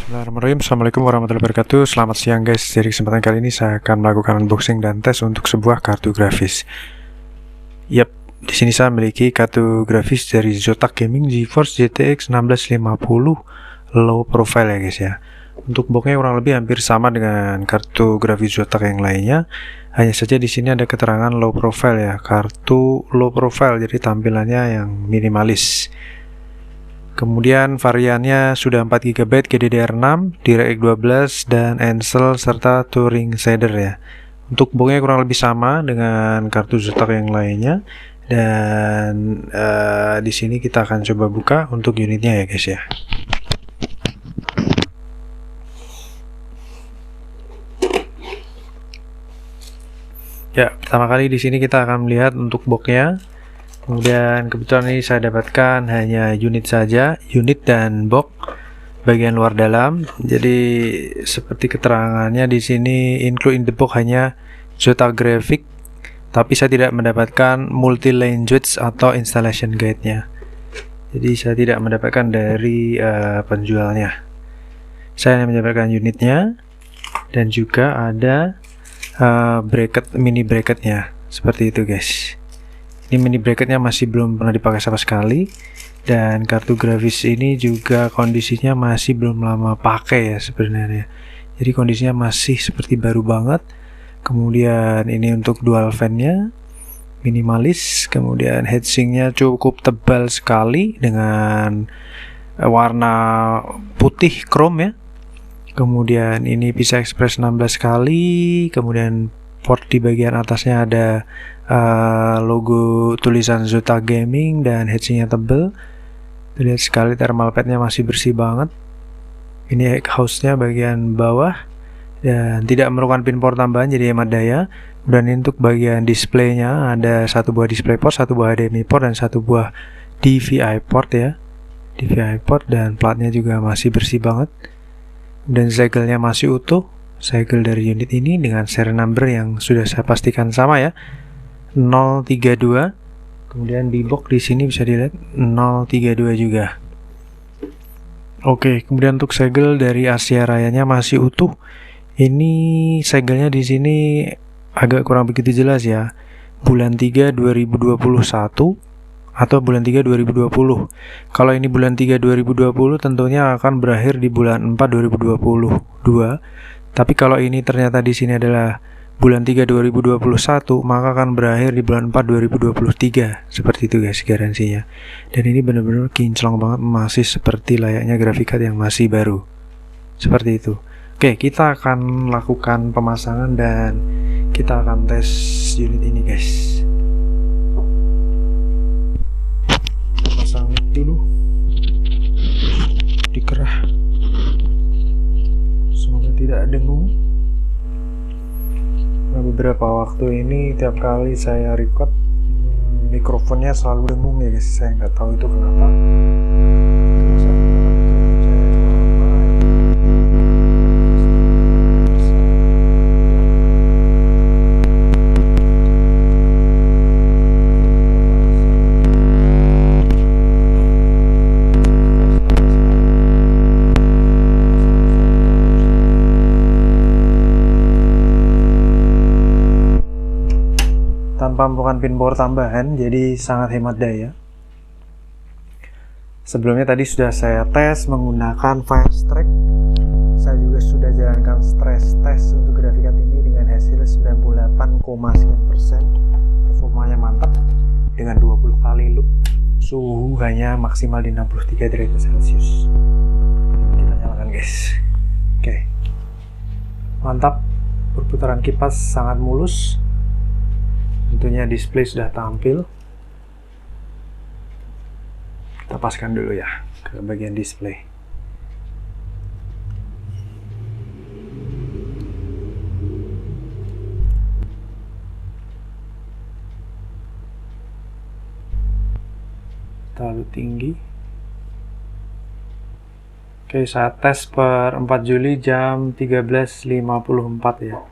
Bismillahirrahmanirrahim. Assalamualaikum warahmatullahi wabarakatuh. Selamat siang guys. Jadi kesempatan kali ini saya akan melakukan unboxing dan tes untuk sebuah kartu grafis. Yap, di sini saya memiliki kartu grafis dari Zotac Gaming GeForce GTX 1650 low profile ya guys ya. Untuk boxnya kurang lebih hampir sama dengan kartu grafis Zotac yang lainnya. Hanya saja di sini ada keterangan low profile ya. Kartu low profile jadi tampilannya yang minimalis. Kemudian variannya sudah 4 GB GDDR6, DirectX 12 dan Ansel serta Turing Shader ya. Untuk boxnya kurang lebih sama dengan kartu Zotac yang lainnya. Dan di sini kita akan coba buka untuk unitnya ya guys ya. Ya, pertama kali di sini kita akan melihat untuk boxnya. Kemudian kebetulan ini saya dapatkan hanya unit saja, unit dan box bagian luar dalam. Jadi seperti keterangannya di sini include in the box hanya Zotac Graphic, tapi saya tidak mendapatkan multi language atau installation guide-nya. Jadi saya tidak mendapatkan dari penjualnya. Saya hanya mendapatkan unitnya dan juga ada bracket, mini bracketnya seperti itu guys. Ini mini bracketnya masih belum pernah dipakai sama sekali, dan kartu grafis ini juga kondisinya masih belum lama pakai ya sebenarnya. Jadi kondisinya masih seperti baru banget. Kemudian ini untuk dual fan-nya minimalis, kemudian heatsinknya cukup tebal sekali dengan warna putih chrome ya. Kemudian ini PCI Express 16 kali, kemudian port di bagian atasnya ada logo tulisan Zotac Gaming dan heatsinknya tebal. Terlihat sekali thermal padnya masih bersih banget. Ini house-nya bagian bawah dan tidak memerlukan pin port tambahan jadi hemat daya. Dan untuk bagian displaynya ada satu buah display port, satu buah HDMI port dan satu buah DVI port ya. DVI port dan platnya juga masih bersih banget. Dan segel-nya masih utuh. Segel dari unit ini dengan serial number yang sudah saya pastikan sama ya, 032. Kemudian di box di sini bisa dilihat 032 juga. Oke, kemudian untuk segel dari Asia Rayanya masih utuh. Ini segelnya di sini agak kurang begitu jelas ya. Bulan 3 2021 atau bulan 3 2020. Kalau ini bulan 3 2020 tentunya akan berakhir di bulan 4 2022. Tapi kalau ini ternyata di sini adalah bulan 3 2021, maka akan berakhir di bulan 4 2023. Seperti itu guys garansinya. Dan ini benar-benar kinclong banget, masih seperti layaknya graphic card yang masih baru. Seperti itu. Oke, kita akan lakukan pemasangan dan kita akan tes unit ini guys. Pasang dulu. Dikerah. Semoga tidak dengung. Nah, beberapa waktu ini tiap kali saya record mikrofonnya selalu dengung ya guys. Saya nggak tahu itu kenapa. Tanpa memerlukan pin power tambahan, jadi sangat hemat daya. Sebelumnya tadi sudah saya tes menggunakan Firestrike. Saya juga sudah jalankan stress test untuk graphic card ini dengan hasil 98,9%. Performanya mantap dengan 20 kali loop. Suhu hanya maksimal di 63 derajat Celcius. Kita nyalakan guys. Oke. Mantap. Perputaran kipas sangat mulus. Tentunya display sudah tampil. Kita paskan dulu ya ke bagian display. Terlalu tinggi. Oke, saya tes per 4 Juli jam 13.54 ya,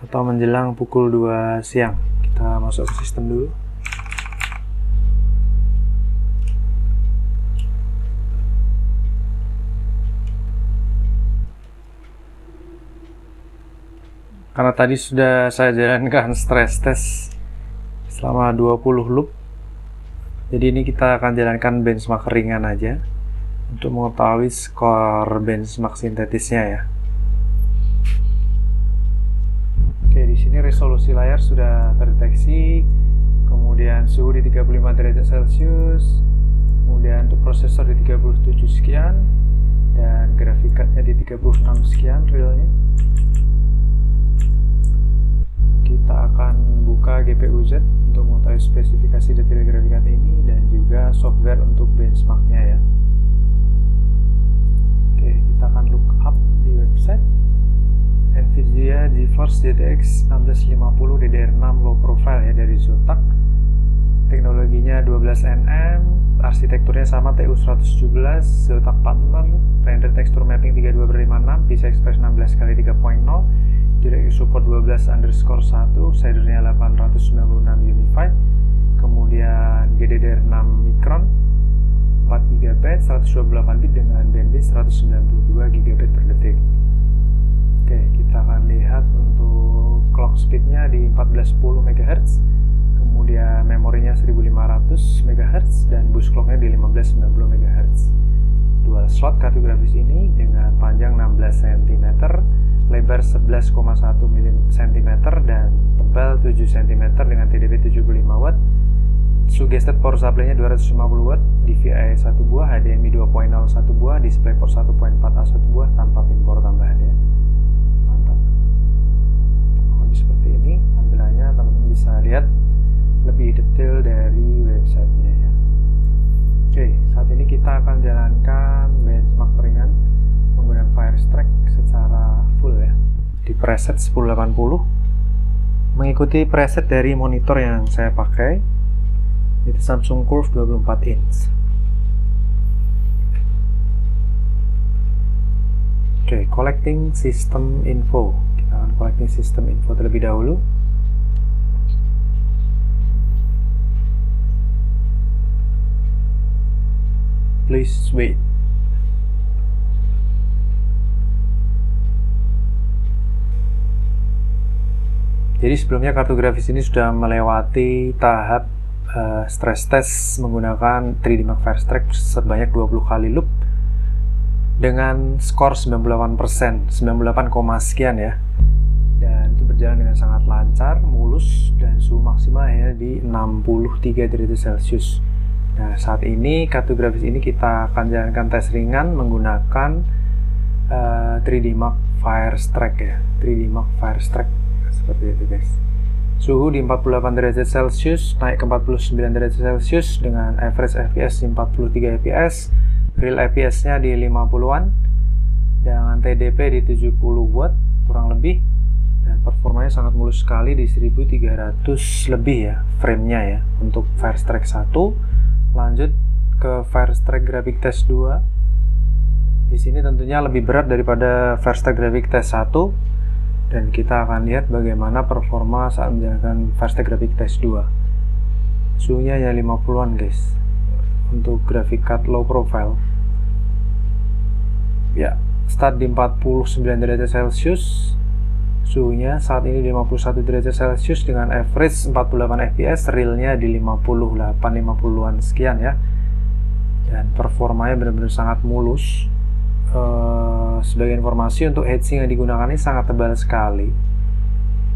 atau menjelang pukul 2 siang. Kita masuk ke sistem dulu. Karena tadi sudah saya jalankan stress test selama 20 loop, jadi ini kita akan jalankan benchmark ringan aja untuk mengetahui skor benchmark sintetisnya ya. Oke, di sini resolusi layar sudah terdeteksi, kemudian suhu di 35 derajat Celcius, kemudian untuk prosesor di 37 sekian, dan grafik cardnya di 36 sekian realnya. Kita akan buka GPU Z untuk mengetahui spesifikasi detail grafik card ini dan juga software untuk benchmarknya ya. Oke, kita akan look up di website. Nvidia GeForce GTX 1650 DDR6 low profile ya dari Zotac. Teknologinya 12nm, arsitekturnya sama TU117, Zotac partner, render texture mapping 32/56, PCI Express 16x3.0, DirectX support 12_1, shadernya 896 unified, kemudian GDDR6 Micron 4GB, 128 bit dengan bandwidth 192 GB per detik. Oke, kita akan lihat untuk clock speednya di 1410 MHz, kemudian memorinya 1500 MHz, dan boost clocknya di 1590 MHz. Dual slot kartu grafis ini dengan panjang 16 cm, lebar 11,1 cm, dan tebal 7 cm dengan TDP 75 watt. Suggested power supply-nya 250 watt, DVI 1 buah, HDMI 2.0 1 buah, DisplayPort 1.4A 1 buah tanpa pin power tambahan ya. Mantap. Seperti ini tampilannya, teman-teman bisa lihat lebih detail dari websitenya ya. Oke, saat ini kita akan jalankan benchmark ringan menggunakan Firestrike secara full ya, di preset 1080, mengikuti preset dari monitor yang saya pakai, itu Samsung Curve 24 inch. Oke, collecting system info. Kita akan collecting system info terlebih dahulu. Please wait. Jadi sebelumnya kartu grafis ini sudah melewati tahap stress test menggunakan 3D Mark Firestrike sebanyak 20 kali loop dengan skor 98%, 98, sekian ya. Dan itu berjalan dengan sangat lancar, mulus, dan suhu maksimal hanya di 63 derajat Celcius. Nah, saat ini kartu grafis ini kita akan jalankan tes ringan menggunakan 3D Mark Firestrike ya, 3D Mark Firestrike seperti itu guys. Suhu di 48 derajat Celcius naik ke 49 derajat Celcius dengan average FPS di 43 fps, real FPS-nya di 50-an, dengan TDP di 70 watt kurang lebih, dan performanya sangat mulus sekali di 1300 lebih ya frame-nya ya untuk Firestrike 1. Lanjut ke Firestrike Graphic Test 2. Di sini tentunya lebih berat daripada Firestrike Graphic Test 1. Dan kita akan lihat bagaimana performa saat menjalankan Firestrike Graphic Test 2. Suhunya ya 50-an guys untuk graphic card low profile ya. Start di 49 derajat Celcius, suhunya saat ini di 51 derajat Celcius dengan average 48 fps, realnya di 50-an sekian ya. Dan performanya benar-benar sangat mulus. Sebagai informasi, untuk heatsink yang digunakan ini sangat tebal sekali,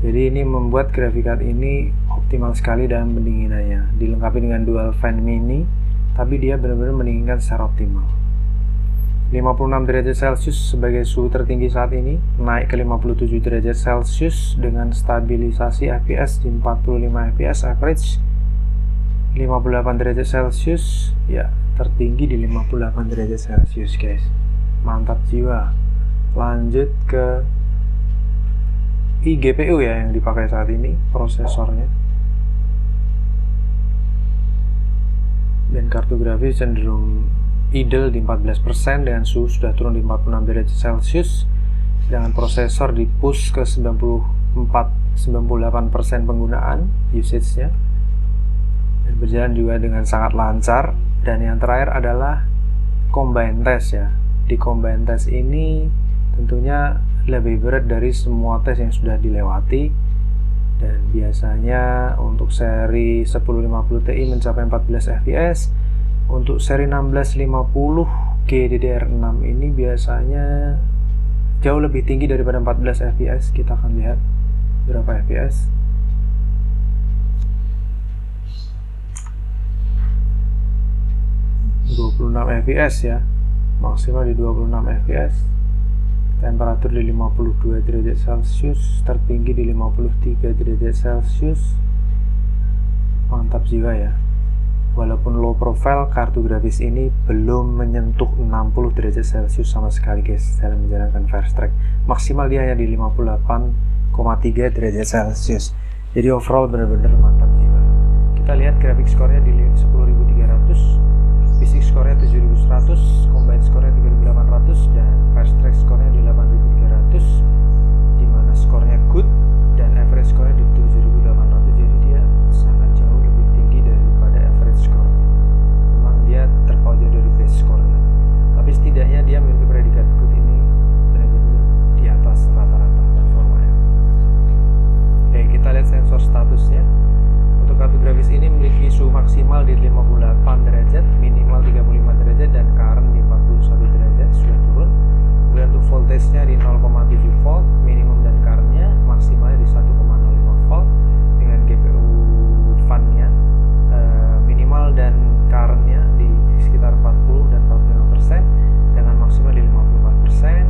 jadi ini membuat graphic card ini optimal sekali dalam pendinginannya. Dilengkapi dengan dual fan mini, tapi dia benar-benar mendinginkan secara optimal. 56 derajat Celcius sebagai suhu tertinggi saat ini, naik ke 57 derajat Celcius dengan stabilisasi FPS di 45 fps average. 58 derajat Celcius ya, tertinggi di 58 derajat Celcius guys. Mantap jiwa. Lanjut ke eGPU ya yang dipakai saat ini, prosesornya. Dan kartu grafis cenderung idle di 14% dengan suhu sudah turun di 46 derajat Celcius. Sedangkan prosesor di push ke 98% penggunaan usage-nya. Dan berjalan juga dengan sangat lancar. Dan yang terakhir adalah combine test ya. Di combine test ini tentunya lebih berat dari semua tes yang sudah dilewati, dan biasanya untuk seri 1050 Ti mencapai 14 fps. Untuk seri 1650 GDDR6 ini biasanya jauh lebih tinggi daripada 14 fps. Kita akan lihat berapa fps. fps ya, maksimal di 26 fps, temperatur di 52 derajat celcius, tertinggi di 53 derajat celcius. Mantap jiwa ya. Walaupun low profile, kartu grafis ini belum menyentuh 60 derajat celcius sama sekali guys dalam menjalankan Fire Strike. Maksimal dia hanya di 58,3 derajat celcius. Jadi overall benar-benar mantap jiwa. Kita lihat grafik skornya di 10.300, fisik skornya 7.100, combine skornya 3.800, dan Fire Strike skornya di 8.300, dimana skornya good dan average skornya di 7.800. Jadi dia sangat jauh lebih tinggi daripada average score. Memang dia terpaut dari base skornya, tapi setidaknya dia memiliki predikat good. Ini benar-benar di atas rata-rata performanya. Oke, kita lihat sensor statusnya. Untuk kartu grafis ini memiliki suhu maksimal di 58 derajat, minimal 35 derajat, dan current di 41 derajat, sudah turun. Kemudian untuk voltage-nya di 0,7 volt, minimum dan current-nya maksimalnya di 1,05 volt, dengan GPU fan-nya minimal dan current-nya di sekitar 40 dan 45%, dengan maksimal di 54%.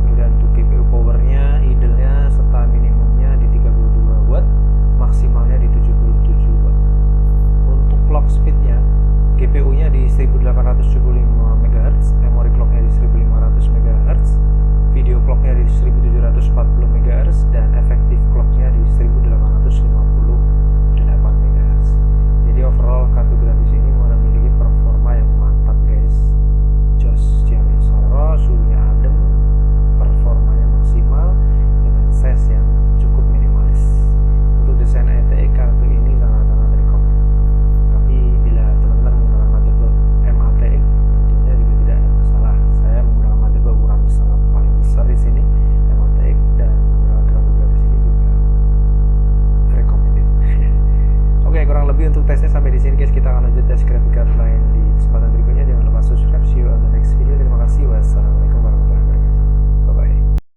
Kemudian untuk GPU power-nya, idle-nya serta minimumnya di 32 watt, maksimalnya di 77 watt. Untuk clock speed-nya, GPU-nya di 1875 MHz, memory clock-nya di 1500 MHz, video clock-nya di 1740 MHz, dan efektif clock-nya di 1858 MHz. Jadi overall kartu grafis ini memiliki performa yang mantap guys. Jos Xiaomi Soro, suhunya adem, performanya maksimal, dengan size yang cukup minimalis. Untuk desain ATX kartu ini sangat-sangat rekomend. Tapi bila teman-teman menggunakan motherboard MATX, tentunya juga tidak ada masalah. Saya menggunakan motherboard ukuran sangat paling besar di sini, MATX, dan menggunakan kartu grafis ini juga recommended. Oke, kurang lebih untuk tesnya sampai di sini guys. Kita akan lanjut tes grafik card lain di kesempatan